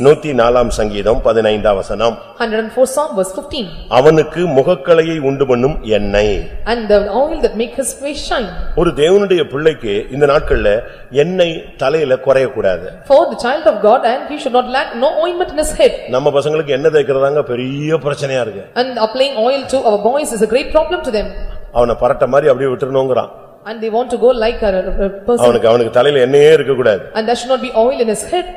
104 சங்கீதம் 15 வசனம் 104 Psalm verse 15. அவனுக்கு முகக்களையை உண்டு பண்ணும் எண்ணெய். And the oil that make his face shine. ஒரு தேவனுடைய பிள்ளைக்கு இந்த நாட்கள்ல எண்ணெய் தலையில குறைய கூடாது. For the child of God, and he should not lack no ointment in his head. நம்ம பசங்களுக்கு எண்ணெய் தேய்க்கிறதாங்க பெரிய பிரச்சனையா இருக்கு. And applying oil to our boys is a great problem to them. அவனை பரட்ட மாதிரி அப்படியே விட்டுறணும்ங்கறான். And they want to go like a person. அவனுக்கு தலையில எண்ணெயே இருக்க கூடாது. And there should not be oil in his head.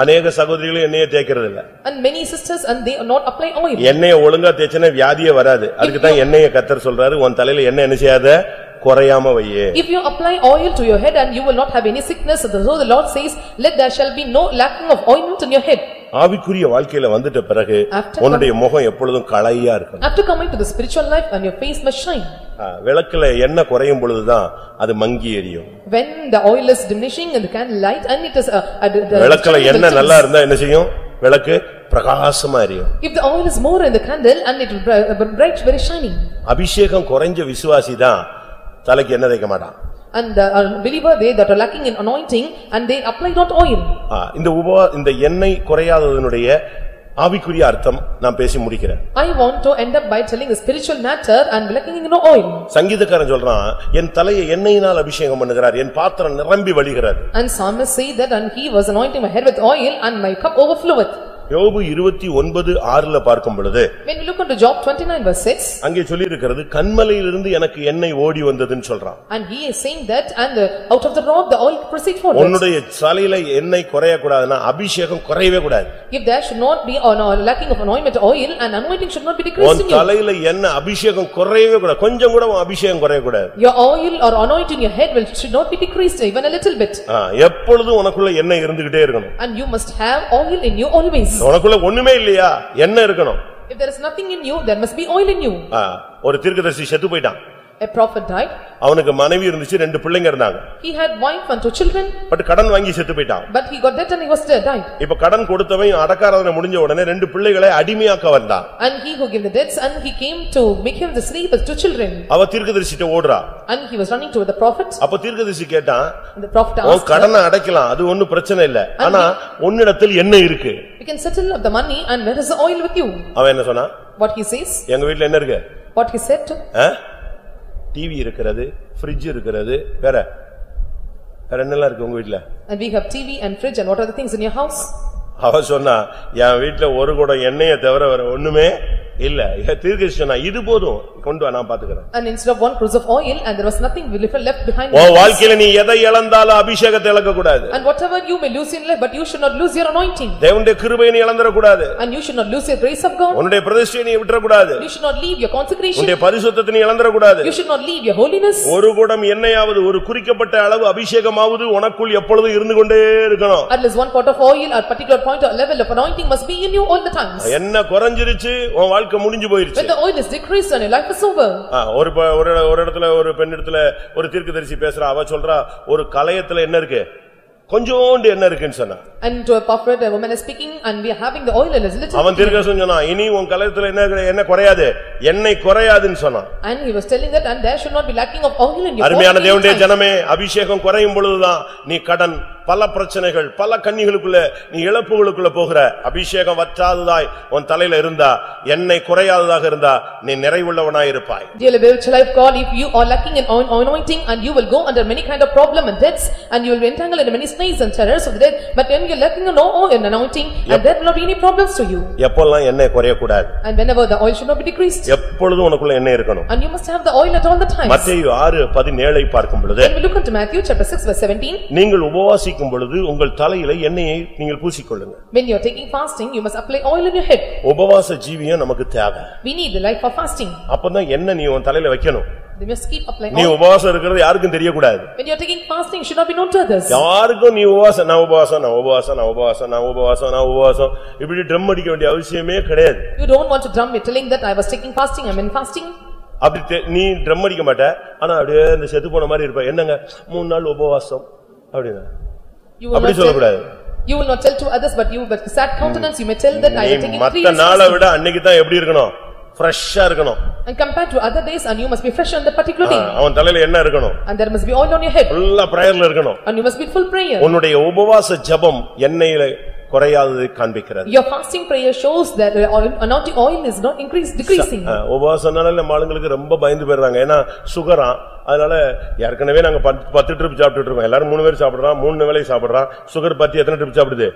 अनेक சகோதரிகள் எண்ணெயை தேய்க்கிறது இல்ல. And many sisters and they are not apply oil. எண்ணெயை ஒழுங்கா தேய்ச்சனா வியாதியே வராது. அதுக்கு தான் எண்ணெயை கர்த்தர் சொல்றாரு உன் தலையில எண்ணெய் என்ன செய்யாத குறையாம வையே. If you apply oil to your head and you will not have any sickness, so the Lord says, let there shall be no lacking of ointment in your head. ஆவிக்குரிய வாழ்க்கையில வந்துட்ட பிறகு உன்னுடைய முகம் எப்பொழுதும் களையா இருக்கும். After coming to the spiritual life, and your face must shine. விளக்குல எண்ணெய் குறையும் பொழுதுதான் அது மங்கி எரியும். When the oil is diminishing in the candle light and it is விளக்குல எண்ணெய் நல்லா இருந்தா என்ன செய்யும்? விளக்கு பிரகாசமா எரியும். If the oil is more in the candle and it will bright very shining. அபிஷேகம் குறைஞ்ச விசுவாசி தான் தலைக்கு எண்ணெய் தேய்க்க மாட்டான். And the believer they that are lacking in anointing and they apply not oil. இந்த எண்ணெய் குறையாததனுடைய ஆவிக்குரிய அர்த்தம் நான் பேசி முடிக்கிறேன். I want to end up by telling the spiritual matter and lacking in no oil. சங்கீதக்காரன் சொல்றான் என் தலையை எண்ணெயினால் அபிஷேகம் பண்ணுகிறார் என் பாத்திரம் நிரம்பி வழிகிறது. And psalmist say that and he was anointing my head with oil and my cup overfloweth. யோபு 29:6ல பார்க்கும் பொழுது When we look into Job 29 verse 6 அங்கே சொல்லி இருக்கிறது கன்மலையிலிருந்து எனக்கு எண்ணெய் ஓடி வந்ததுன்னு சொல்றான். And he is saying that and out of the rock the oil proceed forth. உன்னுடைய தலையில எண்ணெய் குறைய கூடாதுன்னா அபிஷேகம் குறையவே கூடாது. If there should not be lacking of anointment oil and anointing should not be decreased in you. உன் தலையில எண்ணெய் அபிஷேகம் குறையவே கூடாது. கொஞ்சம் கூட அபிஷேகம் குறைய கூடாது. Your oil or anointing in your head should not be decreased even a little bit. எப்பொழுதும் உனக்குள்ள எண்ணெய் இருந்துகிட்டே இருக்கணும். And you must have oil in you always. உனக்குள்ள ஒண்ணுமே இல்லையா எண்ணெய் இருக்கணும். If there is nothing in you there must be oil in you. ஒரு தீர்க்கதரிசி செத்து போயிட்டான். A prophet died. அவனுக்கு மனைவி இருந்துச்சு 2 பிள்ளைங்க இருந்தாங்க. He had wife and 2 children. But கடன் வாங்கி செத்து போயிட்டான். But he got debt and he was died. இப்ப கடன் கொடுத்தவன் அடக்காரதனை முடிஞ்ச உடனே 2 பிள்ளைகளை அடிமையாக்க வந்தான். And he who gave the debts and he came to make him the slave with 2 children. அவ தீர்க்கதரிசிட்ட ஓடுறா. And he was running toward the prophet. அப்ப தீர்க்கதரிசி கேட்டான். And the prophet asked, "உன் கடனை அடைக்கலாம் அது ஒண்ணும் பிரச்சனை இல்ல. ஆனா உன்னிடத்தில் என்ன இருக்கு?" You can settle up the money and where is the oil with you? அவன் என்ன சொன்னா? What he says? எங்க வீட்ல என்ன இருக்கு? What he said to? TV இருக்கிறது, ஃப்ரிட்ஜ் இருக்கிறது, வேற என்னெல்லாம் இருக்கு உங்க வீட்ல? And we have TV and fridge and what are the things in your house? அவ சொன்னா என் வீட்ல ஒரு குடம் எண்ணெயை தவிர வேற ஒண்ணுமே இல்ல. தீர்க்கதரிசி சொன்னா இது போதும் கொண்டு வா நான் பாத்துக்கறேன். And instead of 1 cruse of oil and there was nothing left behind. உன் வாழ்க்கையில நீ எதை இழந்தாலும் அபிஷேகத்தை இழக்க கூடாது. And whatever you may lose in life but you should not lose your anointing. தேவனுடைய கிருபையை நீ இழந்தற கூடாது. And you should not lose your grace of God. உன்னுடைய பிரதிஷ்டையை நீ விட்டுற கூடாது. You should not leave your consecration. உன்னுடைய பரிசுத்தத்தை நீ இழந்தற கூடாது. You should not leave your holiness. ஒரு குடம் எண்ணெயாவது ஒரு குறிக்கப்பட்ட அளவு அபிஷேகமாவது உனக்குள் எப்பொழுதும் இருந்து கொண்டே இருக்கணும். At least 1 pot of oil or particular point or level of anointing must be in you all the times. என்ன குறஞ்சிருச்சு உன் வாழ்க்கை முடிஞ்சு போயிருச்சு. When the oil is decreased and your life is over. ஒரு இடத்துல ஒரு பெண்ணிடத்துல ஒரு தீர்க்கதரிசி பேசுறா. அவ சொல்றா ஒரு கலயத்துல என்ன இருக்கு? கொஞ்சோண்டு என்ன இருக்குன்னு சொன்னா. And to a prophet a woman is speaking and we are having the oil in his little. அவன் தீர்க்கதரிசி சொன்னா இனி உன் கலயத்துல என்ன குறையாது எண்ணெய் குறையாதுன்னு சொன்னான். And he was telling that and there should not be lacking of oil in your. அருமையான தேவனுடைய ஜனமே அபிஷேகம் குறையும் பொழுதுதான் நீ கடன் பல பிரச்சனைகள் பல கண்ணிகளுக்குள்ள நீ இழப்புகளுக்குள்ள போகிற. அபிஷேகம் வற்றாததாய் உன் தலையில இருந்தா எண்ணெய் குறையாததாக இருந்தா நீ நிறைவுள்ளவனாய் இருப்பாய். Dear child of God, if you are lacking in anointing and you will go under many kind of problem and debts and you will be entangled in many snares and terrors of the death, but when you are lacking in anointing and there will not be any problems to you. எப்பொல்லாம் எண்ணெய் குறைய கூடாது. And whenever the oil should not be decreased. எப்பொழுதும் உனக்குள்ள எண்ணெய் இருக்கணும். And you must have the oil at all the times. மத்தேயு 6:17 பார்க்கும் பொழுது when we look into Matthew chapter 6 verse 17, நீங்கள் உபவாசிக்கும் பொழுது உங்கள் தலையில எண்ணெயை நீங்கள் பூசிக்கொள்ளுங்க. When you are taking fasting you must apply oil in your head. உபவாச ஜீவியம் நமக்கு தேவை. We need the life of fasting. அப்பதான் எண்ணெய் நீ உன் தலையில வைக்கணும். They must keep applying. நீ உபவாசம் இருக்கிறது யாருக்கும் தெரிய கூடாது. When you are taking fasting should not be known to others. யாருக்கும் நீ உபவாசம் இப்படி ட்ரம் அடிக்க வேண்டிய அவசியமே கிடையாது. You don't want to drum me telling that I was taking fasting, I am in fasting. அப்படி நீ ட்ரம் அடிக்க மாட்ட. ஆனா அப்படியே இந்த செத்து போன மாதிரி இருப்ப. என்னங்க 3 நாள் உபவாசம் அப்படினா அப்படி சொல்ல கூடாது. You will not tell to others but you but sad countenance you may tell that I am taking 3 days. மத்த நாளை விட அன்னைக்கு தான் எப்படி இருக்கணும்? ஃப்ரெஷ்ஷா இருக்கணும். And compared to other days, and you must be fresh on that particular day. அவன் தலையில என்ன இருக்கணும்? And there must be oil on your head. ஃபுல்லா பிரேயர்ல இருக்கணும். And you must be full prayer. உன்னுடைய உபவாச ஜெபம் எண்ணெயில குறையாததை காண்பிக்கிறது. Your fasting prayer shows that anointing oil is not decreasing. உபவாசம்னால நம்ம ஆளுங்களுக்கு ரொம்ப பயந்து போயிடுறாங்க. ஏன்னா சுகரா, அதனால ஏற்கனவே நாங்க 10 ட்ரிப் சாப்பிட்டுட்டு இருக்கோம். எல்லாரும் 3 பேர் சாப்பிடுறான், 3 வேளை சாப்பிடுறான். சுகர் பத்தி எத்தனை ட்ரிப் சாப்பிடுது?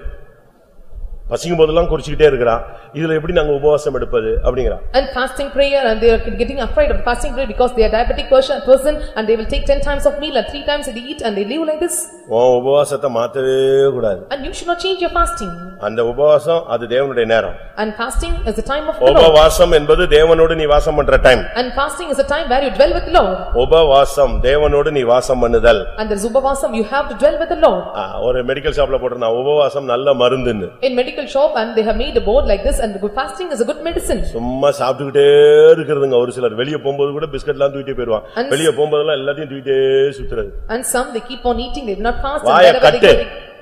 பசிக்கும் போதெல்லாம் குடிச்சிட்டே இருக்கறான். இதுல எப்படி நாங்க உபவாசம் எடுப்பது அப்படிங்கறான். And fasting prayer, and they are getting afraid of fasting prayer because they are diabetic person and they will take 10 times of meal and 3 times they eat and they live like this. உபவாசத்தை மாத்தவே கூடாது. And you should not change your fasting. அந்த உபவாசம் அது தேவனுடைய நேரம். And fasting is the time of the Lord. உபவாசம் என்பது தேவனோடு நீ வாசம் பண்ற time. And fasting is the time where you dwell with the Lord. உபவாசம் தேவனோடு நீ வாசம் பண்ணுதல். And there is upavasam, you have to dwell with the Lord. ஒரு மெடிக்கல் ஷாப்ல போட்டுறனா உபவாசம் நல்ல மருந்துன்னு. In medical shop, and they have made a board like this, and the fasting is a good medicine. சும்மா சாப்பிட்டுக்கிட்டே இருக்குதுங்க. ஒரு சிலர் வெளிய போகும்போது கூட பிஸ்கட்லாம் தூக்கிட்டே போயிடுவான். வெளிய போகும்போதெல்லாம் எல்லாத்தையும் தூக்கிட்டே சுத்துறது. And some they keep on eating, they do not fast. வாயை கட்டு.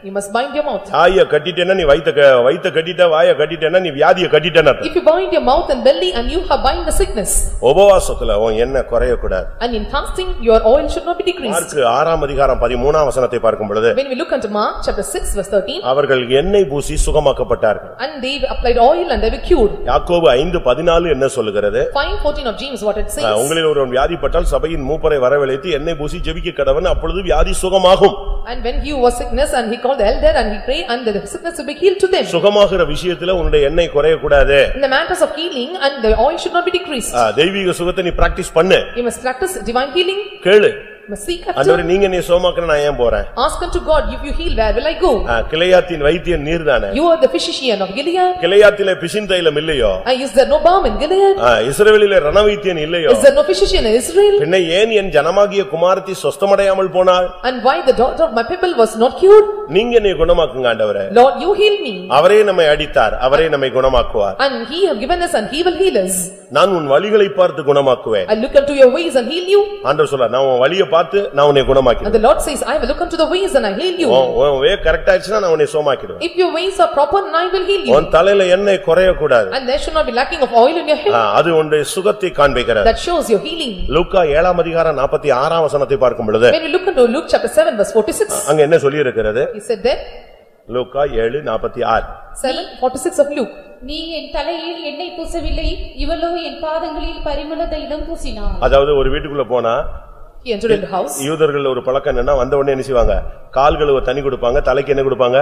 You must bind your mouth. வாயை கட்டிட்டேன்னா நீ வயித்தை கட்டிட்ட, வாயை கட்டிட்டேன்னா நீ வியாதியை கட்டிட்டேன்னு அர்த்தம். If you bind your mouth and belly, and you have bind the sickness. உபவாசத்துல உன் எண்ணெய் குறைய கூடாது. And in fasting your oil should not be decreased. Mark 6ஆம் அதிகாரம் 13ஆம் வசனத்தை பார்க்கும் பொழுது, when we look into Mark chapter 6 verse 13, அவர்கள் எண்ணெய் பூசி சுகமாக்கப்பட்டார்கள். and they applied oil and they were cured. யாக்கோபு 5:14 என்ன சொல்லுகிறது? 5:14 of James what it says. உங்களில் ஒருவன் வியாதிப்பட்டால் சபையின் மூப்பரை வரவழைத்து எண்ணெய் பூசி ஜெபிக்க கடவன், அப்பொழுது வியாதி சுகமாகும். And when he was sickness, and he called the elder and he prayed, and the sickness will be healed to them. சுகமாகிற விஷயத்துல உன்னுடைய எண்ணெய் குறைய கூடாது. In the matters of healing, and the oil should not be decreased. தெய்வீக சுகத்தை நீ practice பண்ணு. You must practice divine healing. கேளு. Must seek after. ஆண்டவரே நீங்க என்னை சுகமாக்குற, நான் ஏன் போறேன்? Ask unto God, if you heal, where will I go? கிளையாத்தின் வைத்தியன் நீர்தானே. You are the physician of Gilead. கிளையாத்திலே பிசின் தைலம் இல்லையோ? Is there no balm in Gilead? இஸ்ரவேலிலே ரணவைத்தியன் இல்லையோ? Is there no physician in Israel? பின்ன ஏன் என் ஜனமாகிய குமாரத்தி சொஸ்தமடையாமல் போனாள்? And why the daughter of my people was not cured? நீங்க என்னை குணமாக்குங்க ஆண்டவரே. Lord, you heal me. அவரே நம்மை அடித்தார், அவரே நம்மை குணமாக்குவார். And he have given us, and he will heal us. நான் உன் வழிகளை பார்த்து குணமாக்குவேன். I look unto your ways and heal you. ஆண்டவர் சொல்றார், நான் உன் வழியை பார்த்து நான் உன்னை குணமாக்குவேன். And the Lord says, I will look unto the ways and I heal you. உன் வே கரெக்ட்டா இருந்துச்சுனா நான் உன்னை சுகமாக்கிடுவேன். If your ways are proper, and I will heal you. உன் தலையில எண்ணெய் குறைய கூடாது. And there should not be lacking of oil in your head. அது உன்னுடைய சுகத்தை காண்பிக்கிறது. That shows your healing. லூக்கா 7ஆம் அதிகாரம் 46ஆம் வசனத்தை பார்க்கும் பொழுது, when we look into Luke chapter 7 verse 46, அங்க என்ன சொல்லி இருக்கிறது? he said that Luca 7:46 7:46 of Luke, நீ என் தலையில் எண்ணெய் பூசவில்லை, இவளோ என் பாதங்களில் பரிமள தைலம் பூசினாள். அதாவது ஒரு வீட்டுக்குள்ள போனா he entered into the house. யூதர்கள் ஒரு பழக்கம் என்னன்னா, வந்த உடனே என்ன செய்வாங்க? கால் கழுவ தண்ணி கொடுப்பாங்க, தலைக்கு என்ன கொடுப்பாங்க?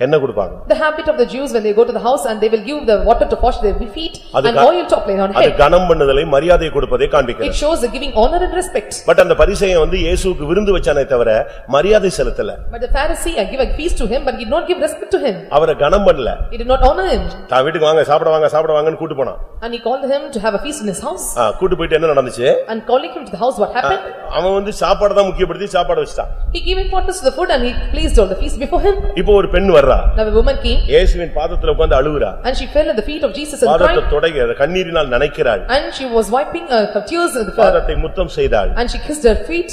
என்ன கொடுப்பாங்க? The habit of the Jews, when they go to the house, and they will give the water to wash their feet and oil to apply on head. அது கனம் பண்ணுதலை மரியாதை கொடுப்பதை காண்பிக்கிறது. It shows the giving honor and respect. But அந்த பரிசேயன் வந்து இயேசுவுக்கு விருந்து வச்சானே தவிர மரியாதை செலுத்தல. But the Pharisee gave a feast to him, but he did not give respect to him. அவரை கனம் பண்ணல. He did not honor him. தான் வீட்டுக்கு வாங்க சாப்பிட வாங்கன்னு கூட்டி போனான். And he called him to have a feast in his house. கூட்டி போயிட்டு என்ன நடந்துச்சு? And calling him to the house, what happened? அவன் வந்து சாப்பாடு தான் முக்கியப்படுத்தி சாப்பாடு வச்சான். He gave importance to the food, and he placed all the feast before him. இப்போ ஒரு பெண் வர்றா. Now a woman came, இயேசுவின் பாதத்துல உட்கார்ந்து அழுகுறா. and she fell at the feet of Jesus and பாதத்தை cried, தொடை கண்ணீரினால் நனைக்கிறாள். and she was wiping her tears with the பாதத்தை முத்தம் செய்தாள். and she kissed her feet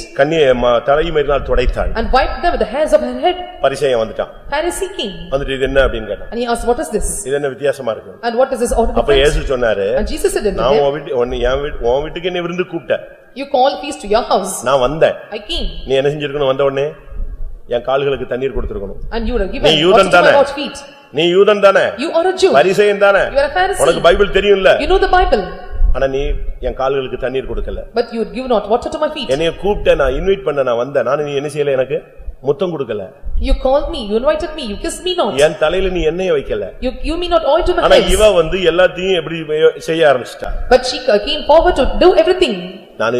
தலைமயிரினால் துடைத்தாள். and wiped them with the hairs of her head. பரிசேயன் வந்துட்டான். Pharisee came, வந்துட்டு இது என்ன அப்படினு கேட்டான். and he asked, what is this? இது என்ன வித்தியாசமா இருக்கு? And what is this order? அப்ப இயேசு சொன்னாரு, and Jesus said unto நான் him, உன் வீட்டுக்கு என்ன விருந்து கூப்பிட்ட. you call feast to your house. நான் வந்தேன். I came. நீ என்ன செஞ்சிருக்கணும்? வந்த உடனே என் கால்களுக்கு தண்ணீர் கொடுத்திருக்கணும். And you would have given water to my Lord's feet. நீ யூதன் தானே? You are a Jew. பரிசேயன் தானே? You are a Pharisee. உனக்கு பைபிள் தெரியும்ல? You know the Bible. ஆனா நீ என் கால்களுக்கு தண்ணீர் கொடுக்கல. But you give not water to my feet. என்னைய கூப்பிட்ட, நான் இன்வைட் பண்ண, நான் வந்தேன். நான் நீ என்ன செய்யல? எனக்கு முத்தம் கொடுக்கல. You called me, you invited me, you kissed me not. என் தலையில நீ எண்ணெய் வைக்கல. You give me not oil to my ஆனா head. இவ வந்து எல்லாத்தையும் எப்படி செய்ய ஆரம்பிச்சிட்டா. But she came forward to do everything. நான்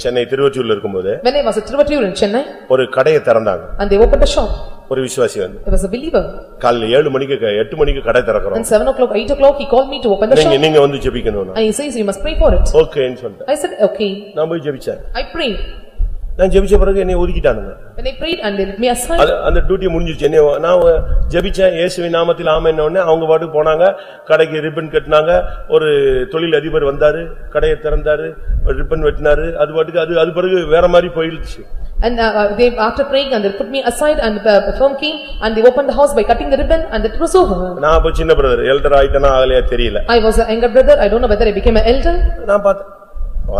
சென்னை திருவொற்றியூர்ல இருக்கும்போது, when I was at Tiruvallur in Chennai, ஒரு கடையை திறந்தாங்க. and they opened a shop. ஒரு விசுவாசி வந்து, There was a believer. காலையில 7 மணிக்கு 8 மணிக்கு கடை திறக்கறோம். And 7 o'clock, 8 o'clock, he called me to open the shop. நீங்க வந்து ஜெபிக்கணும். And he says, you must pray for it. ஓகேன்னு சொல்லிட்டேன். I said, okay. நான் போய் ஜெபிச்சேன். I prayed. நான் ஜெபிச்ச பிறகு என்னை ஒதுக்கிட்டானுங்க. When I prayed, and they let me aside. அந்த டியூட்டி முடிஞ்சிருச்சு. நான் ஜெபிச்சேன், இயேசுவின் நாமத்தில் ஆமென் உடனே அவங்க பாட்டுக்கு போனாங்க. கடைக்கு ரிப்பன் கட்டினாங்க. ஒரு தொழில் அதிபர் வந்தாரு, கடையை திறந்தாரு, ரிப்பன் வெட்டினாரு. அது பாட்டுக்கு அது பிறகு வேற மாதிரி போயிடுச்சு. And they after praying and they put me aside and firm came and they opened the house by cutting the ribbon and it was over. நான் அப்ப சின்ன பிரதர் எல்டர் ஆயிட்டனா ஆகலையா தெரியல. I was a younger brother, I don't know whether I became an elder. நான் பார்த்தேன்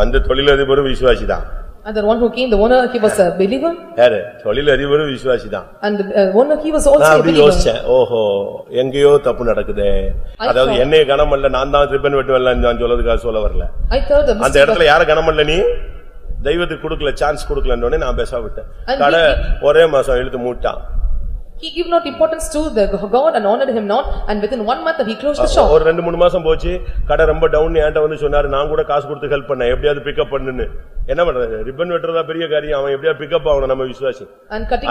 அந்த தொழிலதிபர் விசுவாசி தான். And the one who came, the owner, he was a believer. யாரு தொழிலதிபர் விசுவாசி தான். And the owner, he was also a believer. நான் யோசிச்சேன் ஓஹோ எங்கேயோ தப்பு நடக்குதே. அதாவது என்னைய கணமல்ல நான் தான் ரிப்பன் வெட்டுவேன்ல நான் சொல்றதுக்காக சொல்ல வரல. அந்த இடத்துல யார கணமல்ல நீ தெய்வத்துக்கு கொடுக்கல சான்ஸ் கொடுக்கலன்னே நான் பேச விட்டேன். கடை ஒரே மாசம் இழுத்து மூட்டான். He gave not importance to the God and honored him not, and within 1 month he closed the shop. ஒரு 2-3 மாசம் போச்சு கடை ரொம்ப டவுன் ஏன்ட்ட வந்து சொன்னாரு நான் கூட காசு கொடுத்து ஹெல்ப் பண்ணேன் எப்படியாவது பிக்கப் பண்ணுன்னு. என்ன பண்றது ரிப்பன் வெட்டறதா பெரிய காரியம் அவன் எப்படியா பிக்கப் ஆகணும் நம்ம விசுவாசி.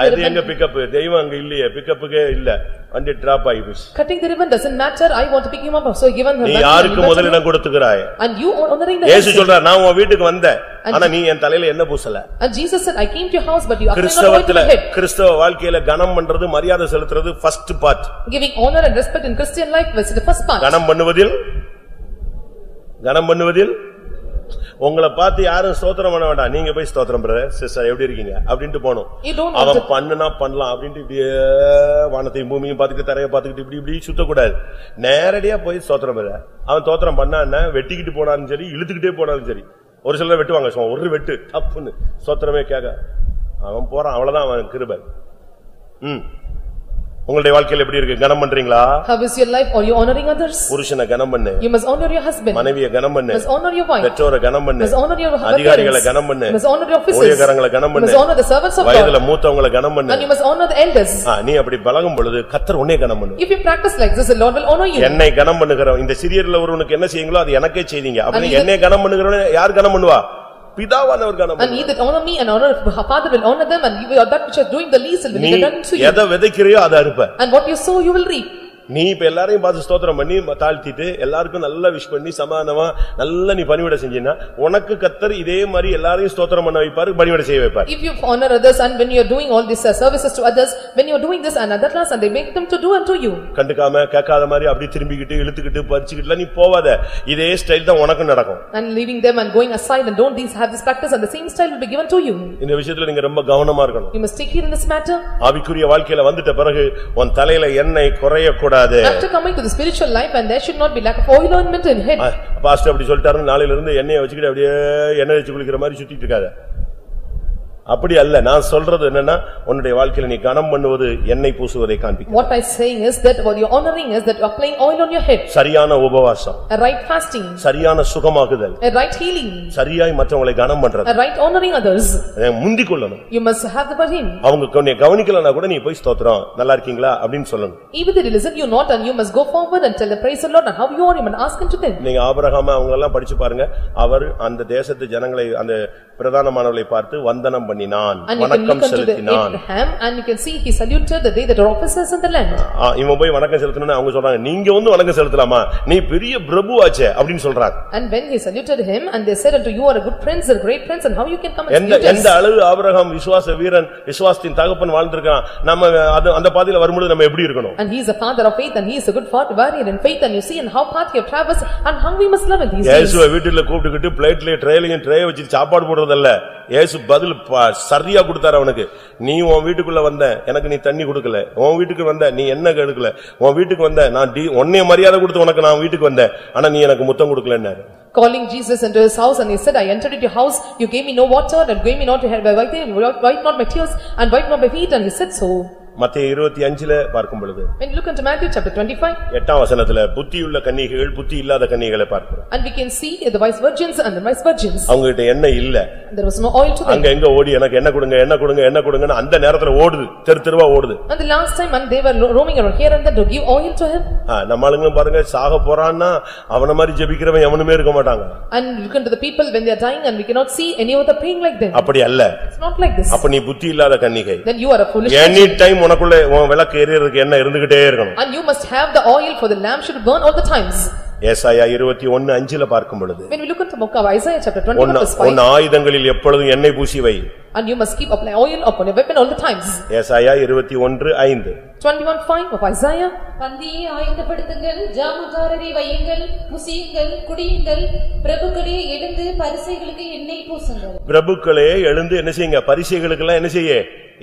அது எங்க பிக்கப் தெய்வம் அங்க இல்லையே பிக்கப்புக்கே இல்ல வண்டி டிராப் ஆகி போச்சு. Cutting the ribbon doesn't matter. I want to pick him up, so given him. நீ யாருக்கு முதலிடம் கொடுத்துக்கறாய்? And you honoring the இயேசு சொல்றார் நான் உன் வீட்டுக்கு வந்தேன் ஆனா நீ என் தலையில என்ன பூசல. And Jesus said I came to your house but you are not going to the head. கிறிஸ்தவ வாழ்க்கையில கனம் பண்றது மரியாதை செலுத்துறது first part. Giving honor and respect in Christian life was the first part. கனம் பண்ணுவதில் உங்களை பார்த்து யாரும் ஸ்தோத்திரம் பண்ண வேண்டாம் நீங்க போய் ஸ்தோத்திரம் பிரதர் சிஸ்டர் எப்படி இருக்கீங்க அப்படினு போணும். அவன் பண்ணனா பண்ணலாம் அப்படினு இப்படியே வானத்தையும் பூமியையும் பார்த்துட்டு தரைய பார்த்துட்டு இப்படி இப்படி சுத்த கூடாது. நேரடியா போய் ஸ்தோத்திரம் பிரதர் அவன் ஸ்தோத்திரம் பண்ணான்னா வெட்டிக்கிட்டு போனாலும் சரி இழுத்துக்கிட்டே போனாலும் சரி ஒரு சிலர் வெட்டுவாங்க ஒரு வெட்டு டப்புன்னு ஸ்தோத்திரமே கேட்க அவன் போறான் அவ்வளவுதான் அவன் கிருபை. உங்களுடைய வாழ்க்கையில எப்படி இருக்கு கனம் பண்றீங்களா? How is your life? Are you honoring others? புருஷனை கனம் பண்ணு. You must honor your husband. மனைவியை கனம் பண்ணு. You must honor your wife. பெற்றோரை கனம் பண்ணு. You must honor your அதிகாரிகளை கனம் பண்ணு. You must honor your officers. ஊழியக்காரங்களை கனம் பண்ணு. You must honor the servants of God. வயதுல மூத்தவங்களை கனம் பண்ணு. And you must honor the elders. நீ அப்படி பழகும் பொழுது கர்த்தர் உன்னை கனம் பண்ணுவார். If you practice like this the Lord will honor you. என்னை கனம் பண்ணுகிற இந்த சிறியர்ல ஒருவனுக்கு என்ன செய்யுங்களோ அது எனக்கே செய்வீங்க. அப்படி என்னை கனம் பண்ணுகிறவனே யார் கனம் பண்ணுவா? பிதாவானவர் கனம் பண்ணுவார். And he that honor me and honor father will honor them and you are that which are doing the least will be done to you. எதை விதைக்கிறியோ அதை அறுப்ப. And what you sow you will reap. நீ இப்ப எல்லாரையும் பார்த்து ஸ்தோத்திரம் பண்ணி தாழ்த்திட்டு எல்லாருக்கும் நல்லா விஷ் பண்ணி சமாதானமா நல்ல நீ பணிவிடை செஞ்சீன்னா உனக்கு கர்த்தர் இதே மாதிரி எல்லாரையும் ஸ்தோத்திரம் பண்ண வைப்பாரு பணிவிடை செய்ய வைப்பார். If you honor others and when you are doing all these services to others when you are doing this and other class and they make them to do unto you. கண்டுக்காம கேட்காத மாதிரி அப்படி திரும்பிக்கிட்டு இழுத்துக்கிட்டு பறிச்சுக்கிட்டு நீ போவாத. இதே ஸ்டைல் தான் உனக்கு நடக்கும். And leaving them and going aside and don't these have this practice and the same style will be given to you. இந்த விஷயத்துல நீங்க ரொம்ப கவனமா இருக்கணும். You must take care in this matter. ஆவிக்குரிய வாழ்க்கையில வந்துட்ட பிறகு உன் தலையில எண்ணெய் குறைய கூடாது. After coming to the spiritual life and there should not be lack of oil ointment in head. Pastor அப்படி சொல்லிட்டாரு நாளையில இருந்து எண்ணெயை வச்சுக்கிட்டு அப்படியே எண்ணெய் வச்சு குளிக்கிற மாதிரி சுத்திட்டு இருக்காத. அப்படி அல்ல நான் சொல்றது என்னன்னா உன்னுடைய வாழ்க்கையில நீ கனம் பண்ணுவது எண்ணெய் பூசுவதை காண்பிக்கும். What I saying is that what you honoring is that you are applying oil on your head. சரியான உபவாசம். A right fasting. சரியான சுகமாகுதல். A right healing. சரியாய் மற்றவங்களை கனம் பண்றது. A right honoring others. முந்தி கொள்ளணும். You must have the burden. அவங்க உன்னை கவனிக்கலனா கூட நீ போய் ஸ்தோத்திரம் நல்லா இருக்கீங்களா அப்படினு சொல்லணும். Even they listen you not and you must go forward and tell the praise the Lord and how you are and ask him to them. நீங்க ஆபிரகாம் அவங்க எல்லாம் படிச்சு பாருங்க அவர் அந்த தேசத்து ஜனங்களை அந்த பிரதானமானவர்களை பார்த்து வந்தனம் பண்ணினான் வணக்கம் செலுத்தினான். And you can see he saluted the day that are officers in the land. இவன் போய் வணக்கம் செலுத்தணும்னு அவங்க சொல்றாங்க நீங்க வந்து வணக்கம் செலுத்தலாமா நீ பெரிய பிரபுவாச்சே அப்படினு சொல்றாங்க. And when he saluted him and they said unto you are a good prince a great prince and how you can come and salute us. எந்த அளவு ஆபிரகாம் விசுவாச வீரன் விசுவாசத்தின் தகப்பன் வாழ்ந்திருக்கான் நம்ம அந்த பாதையில வரும்போது நம்ம எப்படி இருக்கணும்? And he is a father of faith and he is a good father warrior in faith and you see and how path he have traversed and how we must love in these days. இயேசுவை வீட்டுல கூப்பிட்டுக்கிட்டு பிளேட்ல ட்ரேலையும் tray வச்சு சாப்பாடு போடுறதல்ல இயேசு பதில் சரியா கொடுத்தாரு அவனுக்கு. நீ உன் வீட்டுக்குள்ள வந்த எனக்கு நீ தண்ணி கொடுக்கல உன் வீட்டுக்கு வந்த நீ என்ன எடுக்கல உன் வீட்டுக்கு வந்த நான் உன்னைய மரியாதை கொடுத்து உனக்கு நான் வீட்டுக்கு வந்தேன் ஆனா நீ எனக்கு முத்தம் கொடுக்கலன்னாரு. Calling Jesus into his house and he said I entered into your house you gave me no water and gave me not to have wipe not my tears and wipe not my feet and he said so. மத்தேயு 25ல பார்க்கும் பொழுது when you look into Matthew chapter 25 8ஆம் வசனத்துல புத்தியுள்ள கன்னிகைகள் புத்தி இல்லாத கன்னிகைகளை பார்க்கிறோம். and we can see the wise virgins and the wise virgins. அவங்க கிட்ட எண்ணெய் இல்ல. There was no oil to them. அங்க எங்க ஓடி எனக்கு என்ன கொடுங்க என்ன கொடுங்க என்ன கொடுங்கன்னு அந்த நேரத்துல ஓடுது தெருவா ஓடுது. And the last time and they were roaming around here and there to give oil to him. நம்ம ஆளுங்களும் பாருங்க சாக போறான்னா அவன மாதிரி ஜெபிக்கிறவன் எவனுமே இருக்க மாட்டாங்க. And look into the people when they are dying and we cannot see any of the praying like them. அப்படி அல்ல. It's not like this. அப்ப நீ புத்தி இல்லாத கன்னிகை. Then you are a foolish. Any time உனக்குள்ள விளக்கு எரியறதுக்கு என்ன இருந்துகிட்டே இருக்கணும். And you must have the oil for the lamp should burn all the times. ஏசாயா 21:5 பார்க்கும் பொழுது When we look into the book of Isaiah chapter 21 verse 5. உன் ஆயுதங்களில் எப்பொழுதும் எண்ணெய் பூசி வை. And you must keep apply oil upon your weapon all the times. ஏசாயா 21:5. 21:5 of Isaiah. பந்தியை ஆயத்தப்படுத்துங்கள், ஜாமக்காரரை வையுங்கள், புசியுங்கள், குடியுங்கள், பிரபுக்களே எழுந்து பரிசைகளுக்கு எண்ணெய் பூசுங்கள். பிரபுக்களே எழுந்து என்ன செய்யுங்க? பரிசைகளுக்கெல்லாம் என்ன செய்ய?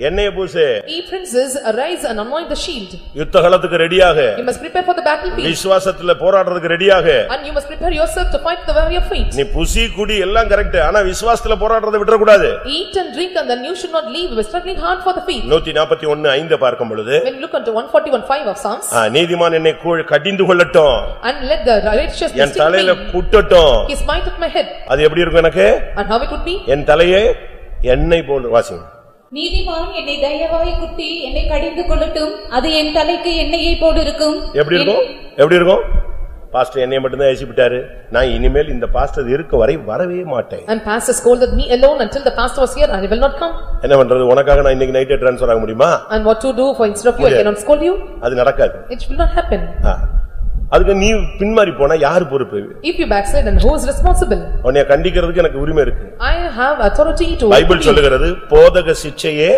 எண்ணெய் பூசு. Ye princes, arise and anoint the shield. யுத்தகளத்துக்கு ரெடியாக. You must prepare for the battlefield. விசுவாசத்துல போராடுறதுக்கு ரெடியாக. And you must prepare yourself to fight the warrior faith. நீ புசி குடி எல்லாம் கரெக்ட். ஆனா விசுவாசத்துல போராடுறதை விட்டுற கூடாது. Eat and drink and then you should not leave. We are struggling hard for the faith. 141:5 பார்க்கும் பொழுது When you look into 141:5 of Psalms. நீதிமான் என்னை கடிந்து கொள்ளட்டும். And let the righteous என் தலையில குட்டட்டும். He smite at my head. அது எப்படி இருக்கும் எனக்கு? And how it would be? என் தலையே எண்ணெய் போல் வாசிங்க. நீதிமான் என்னை தயவாய் குட்டி என்னை கடிந்து கொள்ளட்டும், அது என் தலைக்கு எண்ணெயை போல் இருக்கும். எப்படி இருக்கும்? எப்படி இருக்கும்? பாஸ்டர் என்னைய மட்டும் தான் ஏசிட்டாரு. நான் இனிமேல் இந்த பாஸ்டர் இருக்க வரை வரவே மாட்டேன். And pastor scolded me alone until the pastor was here and I will not come. என்ன பண்றது? உனக்காக நான் இன்னைக்கு நைட்டே ட்ரான்ஸ்ஃபர் ஆக முடியுமா? And what to do for instead of you I cannot scold you? அது நடக்காது. It will not happen. அதுக்கு நீ பின்மாறி போனா யார் பொறுப்பு? If you backslide, then who is responsible? உன்னை கண்டிக்கிறதுக்கு எனக்கு உரிமை இருக்கு. I have authority to. Bible சொல்லுகிறது போதக சிட்சையே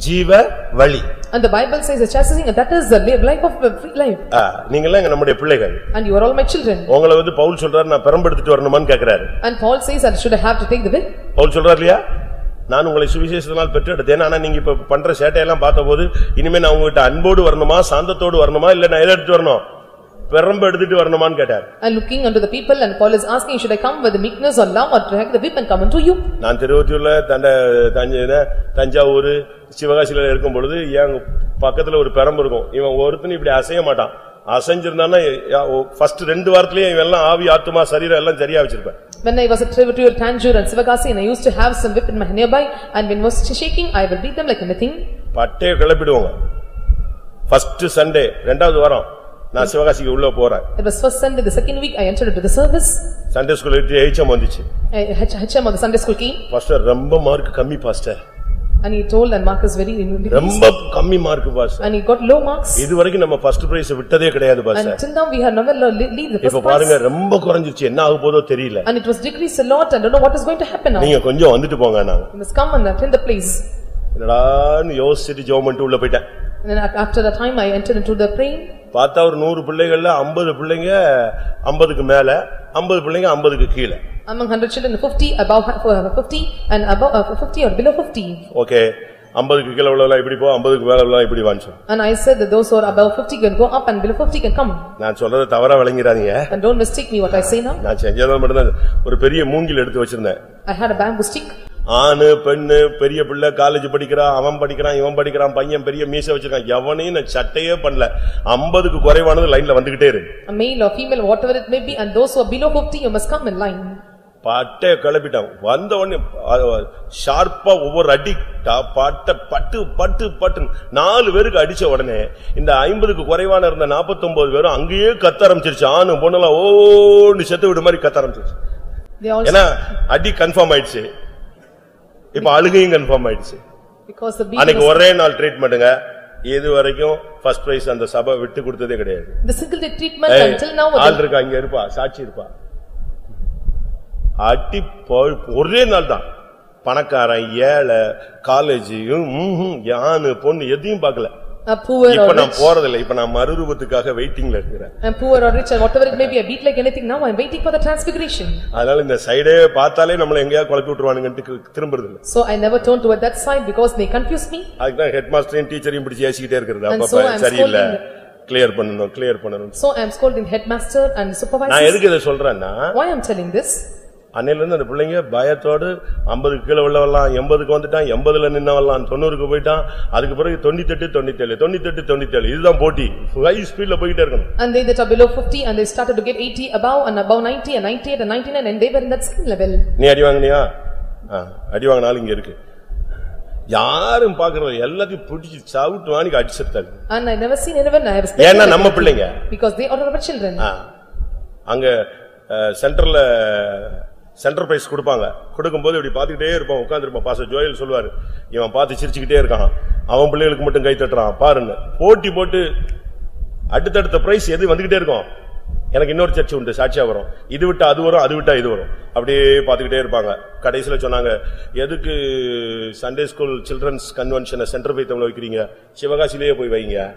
ஜீவ வழி. And the Bible says the chastising, that is the life of free life. நீங்க எல்லாம் நம்முடைய பிள்ளைகள். And you are all my children. உங்களை வந்து பவுல் சொல்றாரு நான் பெரம்பெடுத்துட்டு வரணுமான்னு கேக்குறாரு. And Paul says that should I have to take the whip? Pavul சொல்றாரு இல்லையா? நான் உங்களை சுவிசேஷத்தினால் பெற்றெடுத்தேன். ஆனா நீங்க இப்ப பண்ற சேட்டையெல்லாம் பார்த்தபோது இனிமே நான் உங்ககிட்ட அன்போடு வரணுமா சாந்தத்தோடு வரணுமா இல்ல நான் எதை எடுத்துட்டு வரணும்? பெரம்பு எடுத்துட்டு வரணுமான்னு கேட்டார். And looking unto the people and Paul is asking should I come with the meekness or love or drag the whip and come unto you? நான் திருவொற்றியூர்ல தஞ்சாவூர் சிவகாசியில இருக்கும் பொழுது என் பக்கத்துல ஒரு பெரம்பு இருக்கும். இவன் ஒருத்தன் இப்படி அசைய மாட்டான். அசைஞ்சிருந்தானா ஃபர்ஸ்ட் 2 வாரத்திலேயே இவன் எல்லாம் ஆவி ஆத்துமா சரீரம் எல்லாம் சரியா வச்சிருப்பேன். When I was at Trivatoor, Tanjore and Sivagasi and I used to have some whip in my nearby and when was shaking I will beat them like anything. பட்டே கிளப்பிடுவாங்க. ஃபர்ஸ்ட் சண்டே 2வது வாரம் நான் சிவகாசிக்கு உள்ள போறேன். It was first Sunday, the second week I entered into the service. Sunday school HM வந்துச்சு. HM of the Sunday school came. Pastor ரொம்ப mark கம்மி pastor. And he told and Mark is very ரொம்ப கம்மி mark pastor. And he got low marks. இதுவரைக்கும் நம்ம first prize விட்டதே கிடையாது pastor. Until now we have never leave the first prize. இப்ப பாருங்க ரொம்ப குறஞ்சிச்சு. என்ன ஆக போதோ தெரியல. And it was decreased a lot and I don't know what is going to happen now. நீங்க கொஞ்சம் வந்துட்டு போங்க நான். You must come and attend the place. என்னடான்னு யோசிச்சிட்டு ஜெபம் பண்ணிட்டு உள்ள போய்ட்டேன். And then after the time I entered into the praying. பார்த்தா ஒரு 100 பிள்ளைகள்ல 50 பிள்ளைங்க 50க்கு மேல 50 பிள்ளைங்க 50க்கு கீழ. Among 100 children 50 above 50 and above 50 or below 50. Okay, 50க்கு கீழ உள்ளவங்க இப்படி போ 50க்கு மேல உள்ளவங்க இப்படி வாங்க. And I said that those who are above 50 can go up and below 50 can come. நான் சொல்றது தவறா விளங்கிராதீங்க. And don't mistake me what I say now. நான் செஞ்சத மட்டும் ஒரு பெரிய மூங்கில் எடுத்து வச்சிருந்தேன். I had a bamboo stick. ஆணு பெண்ணு பெரிய பிள்ளை காலேஜ் படிக்கிறான் அவன் படிக்கிறான் இவன் படிக்கிறான் பையன் பெரிய மீசை வச்சிருக்கான் எவனையும் நான் சட்டையே பண்ணல 50க்கு குறைவானது லைன்ல வந்துகிட்டே இருக்கு. A male or female whatever it may be and those who are below 50 you must come in line. பாட்டே கிளப்பிட்டான். வந்த உடனே ஷார்ப்பா ஒவ்வொரு அடி பாட்ட பட்டு பட்டு பட்டு 4 பேருக்கு அடிச்ச உடனே இந்த 50க்கு குறைவான இருந்த 49 பேரும் அங்கேயே கத்த ஆரம்பிச்சிருச்சு. ஆணு பொண்ணுலாம் ஓடி செத்து விடு மாதிரி கத்த ஆரம்பிச்சிருச்சு. ஏன்னா அடி கன்ஃபார்ம் ஆயிடுச்சு. இப்ப அழுகையும் கன்ஃபார்ம் ஆயிடுச்சு. அன்னைக்கு ஒரே நாள் ட்ரீட்மெண்ட்டுங்க. இது வரைக்கும் ஃபர்ஸ்ட் பிரைஸ் அந்த சபை விட்டு கொடுத்ததே கிடையாது. The single day treatment until now. ஆள் இருக்கா இங்க இருப்பா சாட்சி இருப்பா. அடி ஒரே நாள் தான். பணக்காரன் ஏழை காலேஜ் யானு பொண்ணு எதையும் பார்க்கல. இப்ப நான் போறதில்லை. இப்ப நான் மறுரூபத்துக்காக வெயிட்டிங்ல இருக்கிறேன். And poor or rich or whatever it may be I beat like anything now I am waiting for the transfiguration. அதனால இந்த சைடே பார்த்தாலே நம்மள எங்கயா குழப்பி விட்டுருவானுங்கன்னு திரும்புறது இல்ல. So I never turn toward that side because they confuse me. அதுதான் head மாஸ்டரையும் டீச்சரையும் பிடிச்சி ஏசிக்கிட்டே இருக்குது. அப்ப சரியில்லை கிளியர் பண்ணணும். So I am scolding headmaster and supervisor. நான் எதுக்கு இத சொல்றேன்னா why I am telling this? அன்னையில இருந்து அந்த பிள்ளைங்க பயத்தோடு 50க்கு கீழ உள்ளவெல்லாம் 80க்கு வந்துட்டான் 80ல நின்னவெல்லாம் 90க்கு போயிட்டான். அதுக்கு பிறகு 98 97 98 97 இதுதான் போட்டி. ஹை ஸ்பீட்ல போயிட்டே இருக்கணும். And they that are below 50 and they started to get 80 above and above 90 and 98 and 99 and they were in that skill level. நீ அடி வாங்குனியா? அடி வாங்குனாலும் இங்க இருக்கு. யாரும் பாக்குறது எல்லாத்தையும் பிடிச்சி சவுட் வாணிக்கு அடிச்சிட்டாங்க. And I never seen anyone I have ஏன்னா நம்ம பிள்ளைங்க because they are our children. அங்க சென்டர்ல சென்டர் பிரைஸ் கொடுப்பாங்க. கொடுக்கும்போது இப்படி பாத்துக்கிட்டே இருப்பான் உட்கார்ந்திருப்பான். பாஸ்டர் ஜோயல் சொல்வாரு இவன் பார்த்து சிரிச்சுக்கிட்டே இருக்கான் அவன் பிள்ளைகளுக்கு மட்டும் கை தட்டுறான் பாருன்னு போட்டி போட்டு அடுத்தடுத்த பிரைஸ் எது வந்துகிட்டே இருக்கும். எனக்கு இன்னொரு சர்ச் உண்டு சாட்சியா வரும், இது விட்டா அது வரும், அது விட்டா இது வரும், அப்படியே பாத்துக்கிட்டே இருப்பாங்க. கடைசியில சொன்னாங்க, எதுக்கு சண்டே ஸ்கூல் சில்ட்ரன்ஸ் கன்வென்ஷனை சென்டர் பைத்தம்ல வைக்கிறீங்க, சிவகாசிலேயே போய் வைங்க,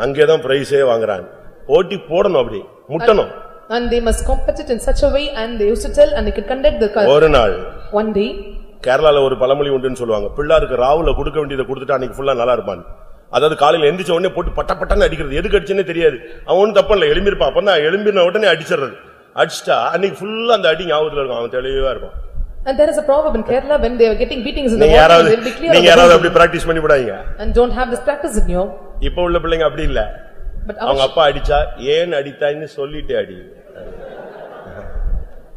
அங்கேதான் பிரைஸே வாங்குறாங்க. போட்டி போடணும், அப்படி முட்டணும். And they must compete in such a way, and they used to tell, and they could conduct the ஒரு நாள் one day. கேரளால ஒரு பழமொழி உண்டுன்னு சொல்லுவாங்க, பிள்ளாருக்கு ராவுல கொடுக்க வேண்டியதை கொடுத்துட்டா அன்னைக்கு ஃபுல்லா நல்லா இருப்பான். அதாவது காலையில எந்திரிச்ச உடனே போட்டு பட்ட பட்டன்னு அடிக்கிறது, எதுக்கு அடிச்சேன்னே தெரியாது. அவன் ஒன்னும் தப்பு இல்ல, எழும்பிருப்பான். அப்பதான் எழும்பின உடனே அடிச்சிடுறது. அடிச்சிட்டா அன்னைக்கு ஃபுல்லா அந்த அடி ஞாபகத்துல இருக்கும், அவன் தெளிவா இருப்பான். And there is a proverb in Kerala, when they are getting beatings in the morning, they will be clear. நீங்க யாராவது அப்படி பிராக்டீஸ் பண்ணி விடாதீங்க. And don't have this practice in you. இப்ப உள்ள பிள்ளைங்க அப்படி இல்ல. அவங்க அப்பா அடிச்சா ஏன் அடித்தான்னு சொல்லிட்டு அடி.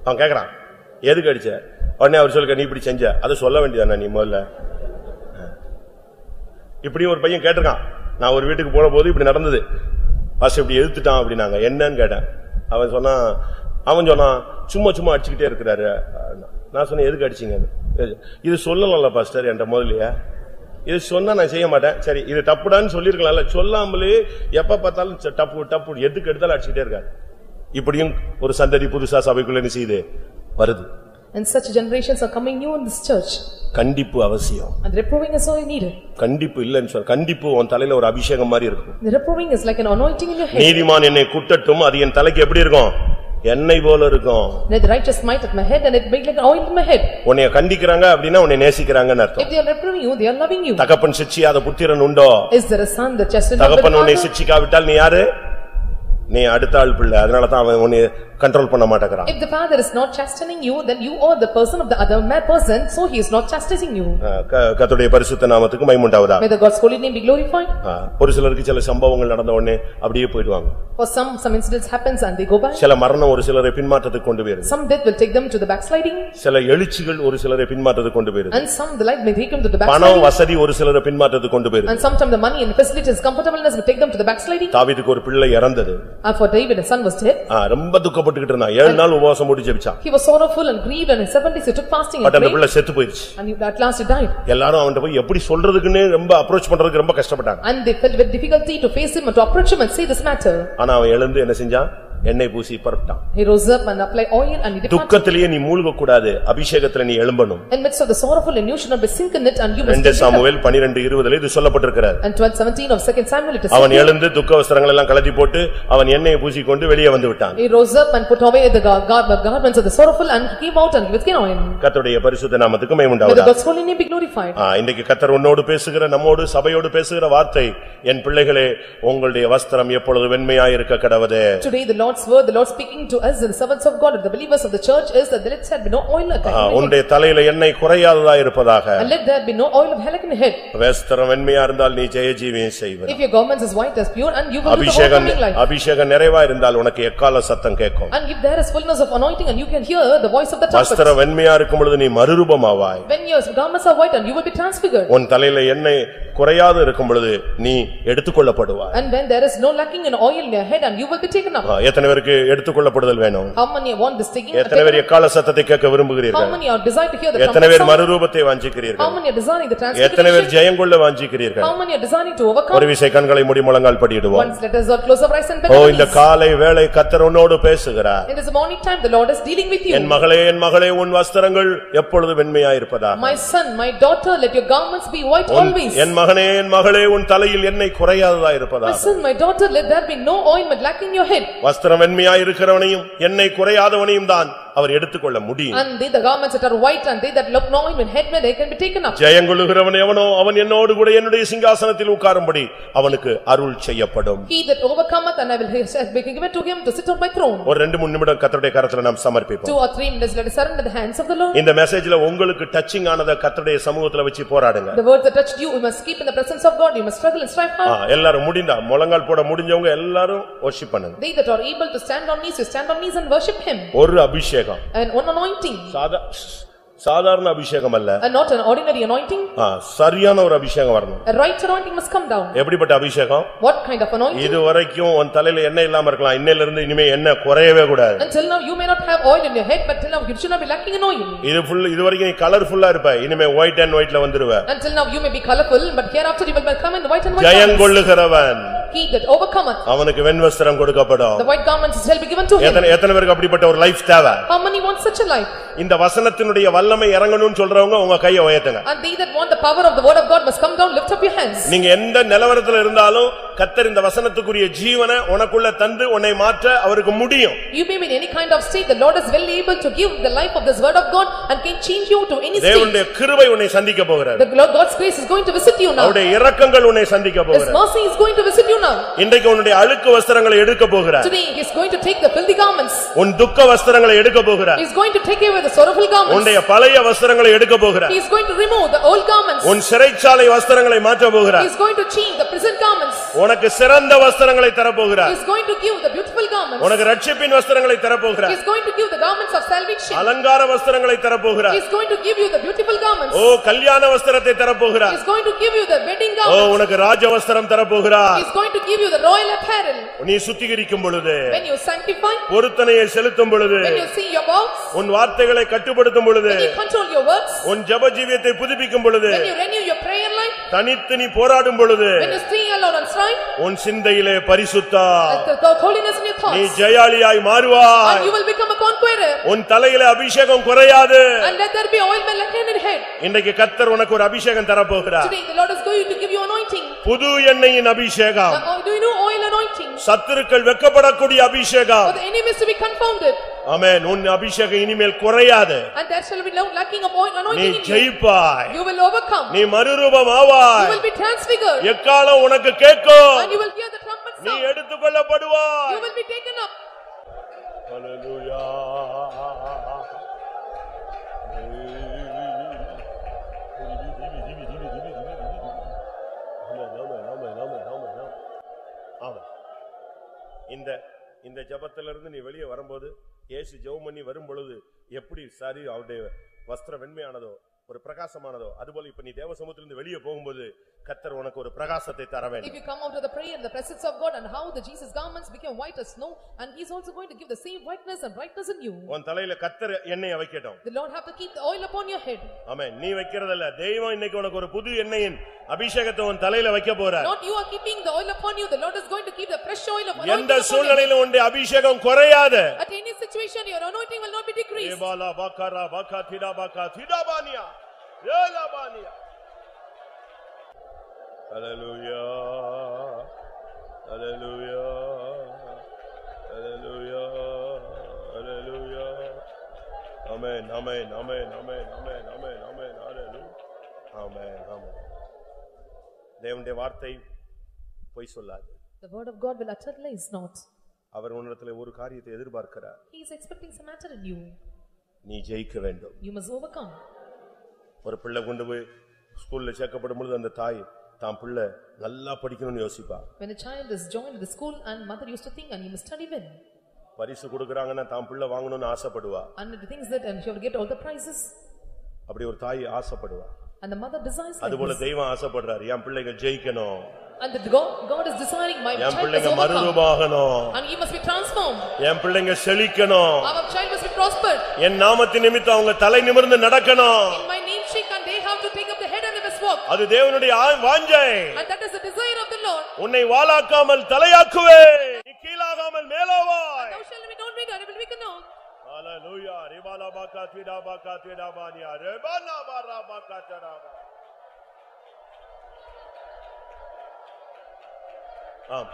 அவன் கேக்குறான், எதுக்கு அடிச்ச? உடனே அவர் சொல்லுங்க, நீ இப்படி செஞ்ச, அதை சொல்ல வேண்டியதானே நீ முதல்ல. இப்படி ஒரு பையன் கேட்டிருக்கான், நான் ஒரு வீட்டுக்கு போன போது இப்படி நடந்தது, பாஸ் இப்படி எதிர்த்துட்டான் அப்படின்னாங்க. என்னன்னு கேட்டேன். அவன் சொன்னான் சும்மா சும்மா அடிச்சுக்கிட்டே இருக்கிறாரு. நான் சொன்னேன், எதுக்கு அடிச்சீங்க? இது சொல்லலாம்ல பாஸ்டர் என்ற முதலியா, இது சொன்னா நான் செய்ய மாட்டேன். சரி, இது தப்புடான்னு சொல்லிருக்கலாம்ல, சொல்லாமலே எப்ப பார்த்தாலும் டப்பு டப்பு எதுக்கு எடுத்தாலும் அடிச்சுக்கிட்டே இருக்காரு. இப்படியும் ஒரு சந்ததி புதுசா சபைக்குள்ள என்ன செய்யுது, வருது. And such generations are coming new in this church. கண்டிப்பு அவசியம். And reproving is so needed. கண்டிப்பு இல்லன்னு சொல்ற, கண்டிப்பு உன் தலையில ஒரு அபிஷேகம் மாதிரி இருக்கும். The reproving is like an anointing in your head. நீதிமான் என்னை குட்டட்டும், அது என் தலைக்கு எப்படி இருக்கும், எண்ணெய் போல இருக்கும். Let the righteous smite at my head, and it be like an oil in my head. உன்னை கண்டிக்கறாங்க அப்படினா உன்னை நேசிக்கறாங்கன்னு அர்த்தம். If they are reproving you, they are loving you. தகப்பன் சிட்சியாத புத்திரன் உண்டோ? Is there a son that chasteneth? தகப்பன் உன்னை சிட்சிக்காவிட்டால் நீ யாரு? நீ அடுத்த ஆள் பிள்ளை. அதனால தான் அவன் உன்னை கண்ட்ரோல் பண்ண மாட்டேங்கறான். If the father is not chastening you, then you are the person of the other mad person, so he is not chastising you. கர்த்தருடைய பரிசுத்த நாமத்துக்கு மகிமை உண்டாவதாக. May the God's holy name be glorified. ஒரு சிலருக்கு சில சம்பவங்கள் நடந்த உடனே அப்படியே போய்டுவாங்க. For some incidents happens and they go back. சில மரணம் ஒரு சிலரை பின்மாற்றத்துக்கு கொண்டு போயிடுது. Some death will take them to the backsliding. சில எழுச்சிகள் ஒரு சிலரை பின்மாற்றத்துக்கு கொண்டு போயிடுது. And some the light may take them to the backsliding. பணம் வசதி ஒரு சிலரை பின்மாற்றத்துக்கு கொண்டு போயிடுது. And sometimes the money and facilities comfortableness will take them to the backsliding. தாவீதுக்கு ஒரு பிள்ளை இறந்தது. And for David a son was dead. ரொம்ப துக்கப்பட்டுக்கிட்டு இருந்தான். 7 நாள் உபவாசம் போட்டு ஜெபிச்சான். He was sorrowful and grieved, and in 7 days he took fasting and prayed. prayed. அந்த பிள்ளை செத்து போயிடுச்சு. And at last he died. எல்லாரும் அவன்ட்ட போய் எப்படி சொல்றதுக்குன்னு ரொம்ப அப்ரோச் பண்றதுக்கு ரொம்ப கஷ்டப்பட்டாங்க. And they felt with difficulty to face him and to approach him and say this matter. ஆனா அவன் எழுந்து என்ன செஞ்சான்? எண்ணெய் பூசி பரப்பிட்டான். He rose up and applied oil and he departed. துக்கத்திலேயே நீ மூழ்க கூடாது, அபிஷேகத்திலே நீ எழும்பணும். In midst of the sorrowful and you should not be sink in it, and you must. 2 Samuel 12:20 இது சொல்லப்பட்டிருக்கிறது. And 12:17 of 2 Samuel it is. அவன் எழுந்து துக்க வஸ்திரங்கள் எல்லாம் கழட்டி போட்டு அவன் எண்ணெயை பூசி கொண்டு வெளியே வந்து விட்டான். He rose up and put away the garments of the sorrowful and came out and with oil. கர்த்தருடைய பரிசுத்த நாமத்துக்கு மகிமை May the உண்டாவதாக. God's holy name be glorified. இன்றைக்கு கர்த்தர் உன்னோடு பேசுகிற, நம்மோடு சபையோடு பேசுகிற வார்த்தை, என் பிள்ளைகளே உங்களுடைய வஸ்திரம் எப்பொழுது வெண்மையாய் இருக்க கடவது. Today the Lord's word, the Lord speaking to us and the servants of God, the believers of the church, is that let there be no oil at the head. உன்னுடைய தலையில எண்ணெய் குறையாததா இருப்பதாக. And let there be no oil of hell in the head. வஸ்திரம் வெண்மையா இருந்தால் நீ ஜெயஜீவியம் செய்வாய். If your garments is white as pure, and you will live the overcoming life. அபிஷேகம் நிறைவா இருந்தால் உனக்கு எக்கால சத்தம் கேட்கும். And if there is fullness of anointing, and you can hear the voice of the trumpet. வஸ்திரம் வெண்மையா இருக்கும் பொழுது நீ மறுரூபமாவாய். When your garments are white, and you will be transfigured. உன் தலையில எண்ணெய் குறையாது இருக்கும் பொழுது நீ எடுத்துக்கொள்ளப்படுவாய். And when there is no lacking in oil in your head, and you will be taken up. எத்தனை பேருக்கு எடுத்துக்கொள்ளப்படுதல் வேணும்? How many want this taking? எத்தனை பேர் எக்கால சத்தத்தை கேட்க விரும்புகிறீர்கள்? How many are desire to hear the trumpet? எத்தனை பேர் மறுரூபத்தை வாஞ்சிக்கிறீர்கள்? How many are desiring the transfiguration? எத்தனை பேர் ஜெயம் கொள்ள வாஞ்சிக்கிறீர்கள்? How many are desiring to overcome? ஒரு விசை கண்களை மூடி முழங்கால் படியிடுவோம். Once let us all close our eyes and bend our knees. இந்த காலை வேளை கர்த்தர் உன்னோடு பேசுகிறார். In this morning time the Lord is dealing with you. என் மகளே உன் வஸ்திரங்கள் எப்பொழுது வெண்மையாய் இருப்பதாக. My son, my daughter, let your garments be white always. என் மகளே உன் தலையில் எண்ணெய் குறையாததா இருப்பதாக. My son, my daughter, let there be no ointment lacking in your head. வஸ்திரம் வெண்மையாய் இருக்கிறவனையும் எண்ணெய் குறையாதவனையும் தான் அவர் எடுத்துக்கொள்ள முடியும். And they the garments that are white, and they that look no ointment head, they can be taken up. ஜெயங்கொள்ளுகிறவன் எவனோ அவன் என்னோடு கூட என்னுடைய சிங்காசனத்தில் உட்காரும்படி அவனுக்கு அருள் செய்யப்படும். He that overcometh, and I will be given to him to sit on my throne. ஒரு 2-3 நிமிடம் கர்த்தருடைய கரத்துல நாம் சமர்ப்பிப்போம். 2 or 3 minutes let us surrender the hands of the Lord. இந்த மெசேஜ்ல உங்களுக்கு டச்சிங் ஆனத கர்த்தருடைய சமூகத்துல வச்சு போராடுங்க. The words that touched you, you must keep in the presence of God. You must struggle and strive hard. எல்லாரும் முடிந்தா முழங்கால் போட முடிஞ்சவங்க எல்லாரும் worship பண்ணுங்க. They that are able to stand on knees, you stand on knees and worship him. ஒரு அபிஷேகம். And one anointing. சாதாரண அபிஷேகம் அல்ல. And not an ordinary anointing. சரியான ஒரு அபிஷேகம் வரணும். A right anointing must come down. எப்படிப்பட்ட அபிஷேகம்? What kind of anointing? இதுவரைக்கும் உன் தலையில எண்ணெய் இல்லாம இருக்கலாம். இன்னையில இருந்து இனிமே எண்ணெய் குறையவே கூடாது. Until now you may not have oil in your head, but till now you should not be lacking in oil. இதுவரைக்கும் நீ கலர்ஃபுல்லா இருப்ப. இனிமே white and whiteல வந்துருவ. Until now you may be colorful, but hereafter you will become in white and white. ஜெயங்கொள்ளுகிறவன் he that overcometh. அவனுக்கு வெண்வஸ்திரம் கொடுக்கப்படும். The white garments shall be given to him. எத்தனை பேருக்கு அப்படிப்பட்ட ஒரு லைஃப் தேவை? How many want such a life? இந்த வசனத்தினுடைய வல்லமை இறங்கணும்னு சொல்றவங்க உங்க கையை உயர்த்துங்க. And they that want the power of the word of God must come down, lift up your hands. நீங்க எந்த நிலவரத்துல இருந்தாலும் கர்த்தர் இந்த வசனத்துக்குரிய ஜீவனை உனக்குள்ள தந்து உன்னை மாற்ற அவருக்கு முடியும். You may be in any kind of state, the Lord is well able to give the life of this word of God and can change you to any state. தேவனுடைய கிருபை உன்னை சந்திக்க போகிறார். The Lord God's grace is going to visit you now. அவருடைய இரக்கங்கள் உன்னை சந்திக்க போகிறார். His mercy is going to visit you now. இன்றைக்கு உன்னுடைய அழுக்கு வஸ்திரங்களை எடுக்க போகிறார். Today he is going to take the filthy garments. உன் துக்க வஸ்திரங்களை எடுக்க போகிறார். He is going to take away the sorrowful garments. உன்னுடைய பழைய வஸ்திரங்களை எடுக்க போகிறார். He is going to remove the old garments. உன் சிறைச்சாலை வஸ்திரங்களை மாற்ற போகிறார். He is going to change the prison garments. உனக்கு சிறந்த வஸ்திரங்களை தர போகிறார். He is going to give the beautiful garments. உனக்கு ரட்சிப்பின் வஸ்திரங்களை தர போகிறார். He is going to give the garments of salvation. அலங்கார வஸ்திரங்களை தர போகிறார். He is going to give you the beautiful garments. ஓ கல்யாண வஸ்திரத்தை தர போகிறார். He is going to give you the wedding O garments. உனக்கு ராஜ வஸ்திரம் தர போகிறார். He is going to give you the royal apparel. நீ சுத்திகரிக்கும் பொழுது, When you sanctify, பொருத்தனையை செலுத்தும் பொழுது, when you see your vows, உன் வார்த்தைகளை கட்டுப்படுத்தும் பொழுது, when you control your words, உன் ஜெப ஜீவியத்தை புதுப்பிக்கும் பொழுது, when you renew your prayer life, தனித்து நீ போராடும் பொழுது, when you stay alone and strive, உன் சிந்தையிலே பரிசுத்தா the holiness in your நீ thoughts, ஜெயாளியாய் மாறுவாய். and you will become a conqueror. உன் தலையிலே அபிஷேகம் குறையாது. And let there be oil by like in head. இன்றைக்கு கர்த்தர் உனக்கு ஒரு அபிஷேகம் தர போகிறார். Today the Lord is going to give you anointing. புது எண்ணெயின் அபிஷேகம். Do you know oil anointing? சத்துருக்கள் வெட்கப்படக்கூடிய அபிஷேகம். For the enemies to be confounded. ஆமென். உன் அபிஷேகம் இனிமேல் குறையாது. And there shall be no lacking of oil நீ anointing in you. ஜெயிப்பாய். You will overcome. நீ மறுரூபம் ஆவாய். You will be transfigured. எக்காலம் உனக்கு கேட்கும். And you will hear the trumpet நீ sound. எடுத்துக்கொள்ளப்படுவாய். You will be taken up. ஹல்லேலூயா. இந்த ஜெபத்திலிருந்து நீ வெளியே வரும்போது இயேசு ஜெபம் பண்ணி வரும் பொழுது எப்படி சரி அவருடைய வஸ்திரம் வெண்மையானதோ ஒரு பிரகாசமானதோ அதுபோல இப்ப நீ தேவ சமூகத்திலிருந்து வெளியே போகும்போது கர்த்தர் உனக்கு ஒரு பிரகாசத்தை தர வேண்டும். If you come out of the prayer in the presence of God and how the Jesus garments became white as snow, and he is also going to give the same whiteness and brightness in you. உன் தலையில கர்த்தர் எண்ணெயை வைக்கட்டும். The Lord have to keep the oil upon your head. ஆமென். நீ வைக்கிறதல்ல, தெய்வம் இன்னைக்கு உனக்கு ஒரு புது எண்ணெயின் அபிஷேகத்தை உன் தலையில வைக்க போறார். Not you are keeping the oil upon you, the Lord is going to keep the fresh oil of anointing. எந்த சூழ்நிலையிலும் உன்னுடைய அபிஷேகம் குறையாது. At any situation your anointing will not be decreased. ஏபாலா Baqarah பக்க திடா பக்க திடாபானியா ஏலாபானியா. ஹல்லேலூயா ஹல்லேலூயா ஹல்லேலூயா ஹல்லேலூயா. ஆமென் ஆமென் ஆமென் ஆமென் ஆமென் ஆமென் ஆமென் ஹல்லேலூயா ஆமென் ஆமென். தேவனுடைய வார்த்தை பொய் சொல்லாது. The word of God will utter lies not. அவர் உன்னிடத்தில் ஒரு காரியத்தை எதிர்பார்க்கிறார். He is expecting some matter in you. நீ ஜெயிக்க வேண்டும். You must overcome. ஒரு பிள்ளை கொண்டு போய் ஸ்கூல்ல சேர்க்கப்படும் பொழுது அந்த தாய் தான் பிள்ளை நல்லா படிக்கணும்னு யோசிப்பா. When a child is joined the school and mother used to think and he must study well. பரிசு கொடுக்கறாங்கன்னா தான் பிள்ளை வாங்கணும்னு ஆசைப்படுவா. And the things that and she will get all the prizes. அப்படி ஒரு தாய் ஆசைப்படுவா. And the mother desires like அதுபோல this. தெய்வம் ஆசைப்படுறார், என் பிள்ளைகள் ஜெயிக்கணும். And that God is desiring my N child must பிள்ளைங்க overcome. மறுரூபமாகணும். And he must be transformed. என் பிள்ளைங்க செழிக்கணும். Our child must be prospered. என் நாமத்தின் நிமித்தம் அவங்க தலை நிமிர்ந்து நடக்கணும். In my name shake and they have to take up the head and they must walk. அது தேவனுடைய வாஞ்சை. And that is the desire of the Lord. உன்னை வாளாக்காமல் தலையாக்குவேன், நீ கீழாகாமல் மேலாவாய். Thou shalt be not weak, and I will weaken now. ஹல்லேலூயா. ரிபாலா பாக்கா திடா பாக்கா திடாபானியா ரெபானா பாரா பாக்கா தராபா. ஆம்.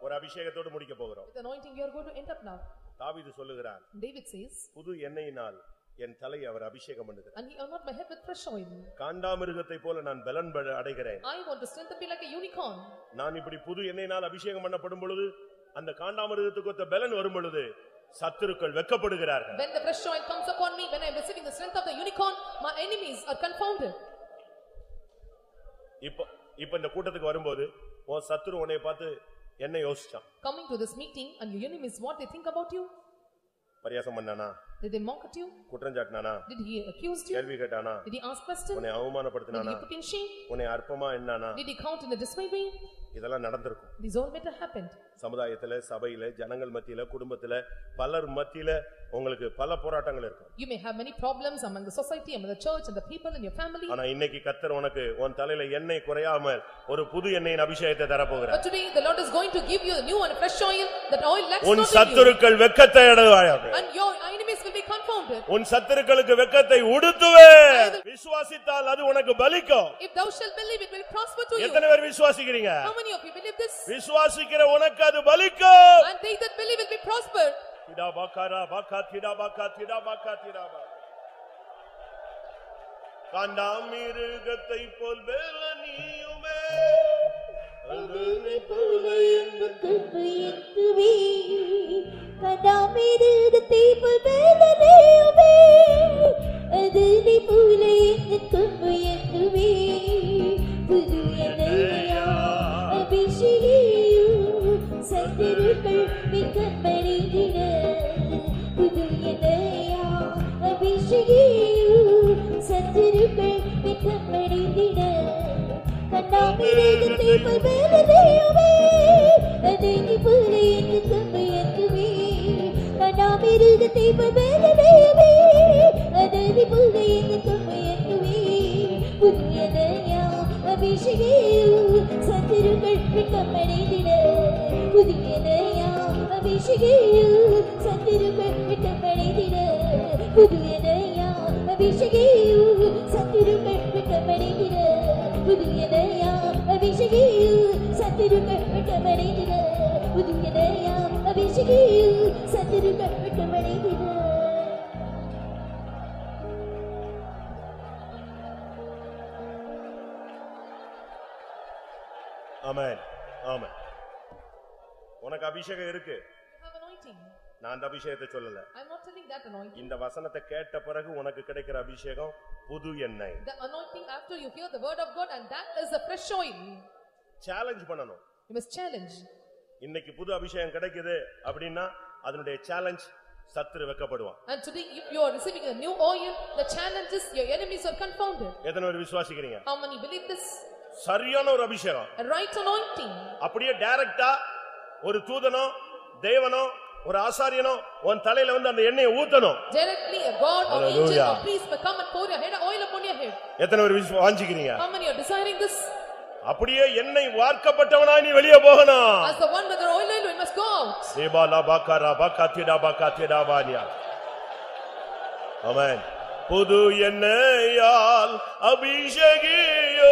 ஒரு அபிஷேகத்தோடு முடிக்க போகிறோம். With anointing you are going to end up now. தாவீது சொல்லுகிறார், David says, புது எண்ணெயினால் என் தலையை அவர் அபிஷேகம் பண்ணுகிறார். and he anoint my head with fresh oil. காண்டாமிருகத்தை போல நான் பலன் அடைகிறேன். I want to strengthen me like a unicorn. நான் இப்படி புது எண்ணெயினால் அபிஷேகம் பண்ணப்படும் பொழுது அந்த காண்டாமிருகத்துக்கு ஒத்த பலன் வரும் பொழுது சத்துருக்கள் வெட்கப்படுகிறார்கள். When the fresh oil comes upon me, when I am receiving the strength of the unicorn, my enemies are confounded. இப்ப இந்த கூட்டத்துக்கு வரும்போது உன் சத்துரு உன்னை பார்த்து என்ன யோசிச்சான்? Coming to this meeting and your enemies what they think about you? பரியாசம் பண்ணானா? Did they mock at you? குற்றஞ்சாட்டினானா? Did he accuse you? கேள்வி கேட்டானா? Did he ask question? உன்னை Did அவமானப்படுத்தினானா? he put in shame? உன்னை அற்பமா எண்ணானா? Did he count in a dismal way? இதெல்லாம் நடந்திருக்கும். These all might have happened. சமுதாயத்தில, சபையில, ஜனங்கள் மத்தியில, குடும்பத்தில, பலர் மத்தியில உங்களுக்கு பல போராட்டங்கள் இருக்கும். You may have many problems among the society, among the church and the people in your family. ஆனா இன்னைக்கு கர்த்தர் உனக்கு உன் தலையில எண்ணெய் குறையாமல் ஒரு புது எண்ணெயின் அபிஷேகத்தை தர போகிறார். But today the Lord is going to give you a new and fresh oil, that oil lacks உன் not in you. சத்துருக்கள் வெட்கத்தை அடைவார்கள். And your enemies will be confounded. உன் சத்துருக்களுக்கு வெட்கத்தை உடுத்துவே. விசுவாசித்தால் அது உனக்கு பலிக்கும். If thou shalt believe, it will prosper to you. எத்தனை பேர் விசுவாசிக்கிறீங்க? How many of you believe this? விசுவாசிக்கிற உனக்கு அது பலிக்கும். And they that believe will be prospered. திடாபகரா பக திடாபக திடாபக திடாபா காண்டாமிருகத்தை போல் பெலனியுமே அதுனை போல என்ன துயத்துவே காண்டாமிருகத்தை போல் பெலனியுமே அதுனை போல என்ன துயத்துவே புது எண்ணெயா அபிஷேகம் சத்துருக்கள் விக்கமடைந்திட புது எண்ணெயா அபிஷேகம் சத்துருக்கள் விக்கமடைந்திட கண்டாமிருகத்தை போல் பெலனியுமே அதுனை போல என்ன துயத்துவே கண்டாமிருகத்தை போல் பெலனியுமே அதுனை போல என்ன துயத்துவே புது எண்ணெயா அபிஷேகம் சத்துருக்கள் விக்கமடைந்திட புது எண்ணெயா அபிஷேகம் சத்துருக்கள் விக்கமடைந்திட புது எண்ணெயா அபிஷேகம் சத்துருக்கள் விக்கமடைந்திட புது எண்ணெயா அபிஷேகம் சத்துருக்கள் விக்கமடைந்திட புது எண்ணெயா அபிஷேகம் சத்துருக்கள் விக்கமடைந்திட. ஆமென் ஆமென். உனக்கு அபிஷேகம் இருக்கு. You have anointing. நான் அந்த அபிஷேகத்தை சொல்லல. I'm not telling that anointing. இந்த வசனத்தை கேட்ட பிறகு உனக்கு கிடைக்கிற அபிஷேகம் புது எண்ணெய். The anointing after you hear the word of God, and that is the fresh oil. Challenge பண்ணணும். You must challenge. இன்னைக்கு புது அபிஷேகம் கிடைக்குது அப்படின்னா அதனுடைய சேலஞ்ச் சத்துரு வெட்கப்படுவான். And today if you are receiving a new oil, the challenge is your enemies are confounded. எத்தனை பேர் விசுவாசிக்கிறீங்க? How many believe this? சரியான ஒரு அபிஷேகம். A right anointing. அப்படியே டைரக்டா ஒரு தூதனோ தேவனோ ஒரு ஆசாரியனோ உன் தலையில வந்து அந்த எண்ணெயை ஊத்தணும். Directly a god or angel or priest may come and pour your head oil upon your head. எத்தனை பேர் வாஞ்சிக்கிறீங்க? How many are desiring this? அப்படியே எண்ணெய் வார்க்கப்பட்டவனாய் நீ வெளியே போகணும். As the one with the oil, we must go out. சேபாலா Baqarah பக்கத்திடா பக்கத்திடா Bania. ஆமென். புது எண்ணெயால் அபிஷேகியோ